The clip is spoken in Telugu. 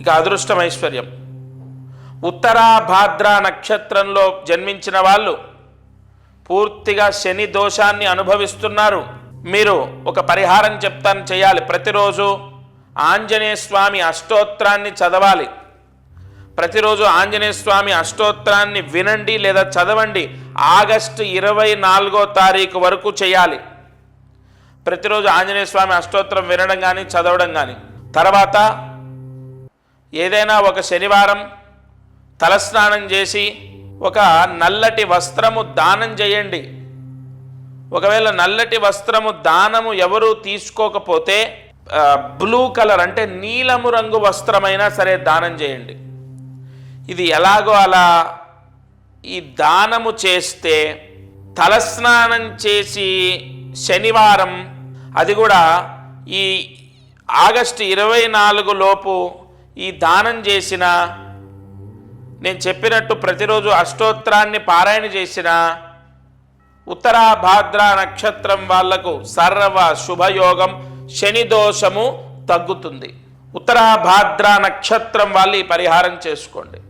ఇక అదృష్టం ఐశ్వర్యం. ఉత్తరాభాద్ర నక్షత్రంలో జన్మించిన వాళ్ళు పూర్తిగా శని దోషాన్ని అనుభవిస్తున్నారు. మీరు ఒక పరిహారం చెప్తాను, చేయాలి. ప్రతిరోజు ఆంజనేయ స్వామి అష్టోత్తరాన్ని చదవాలి. ప్రతిరోజు ఆంజనేయ స్వామి అష్టోత్తరాన్ని వినండి లేదా చదవండి. ఆగస్టు 24వ తారీఖు వరకు చేయాలి. ప్రతిరోజు ఆంజనేయ స్వామి అష్టోత్తరం వినడం కానీ చదవడం కానీ. తర్వాత ఏదైనా ఒక శనివారం తలస్నానం చేసి ఒక నల్లటి వస్త్రము దానం చేయండి. ఒకవేళ నల్లటి వస్త్రము దానము ఎవరు తీసుకోకపోతే బ్లూ కలర్ అంటే నీలము రంగు వస్త్రమైనా సరే దానం చేయండి. ఇది ఎలాగో అలా ఈ దానము చేస్తే తలస్నానం చేసి శనివారం, అది కూడా ఈ ఆగస్టు 24 లోపు ఈ దానం చేసిన, నేను చెప్పినట్టు ప్రతిరోజు అష్టోత్తరాన్ని పారాయణ చేసిన ఉత్తరాభాద్ర నక్షత్రం వాళ్లకు సర్వ శుభయోగం, శని దోషము తగ్గుతుంది. ఉత్తరాభాద్ర నక్షత్రం వాళ్ళు ఈ పరిహారం చేసుకోండి.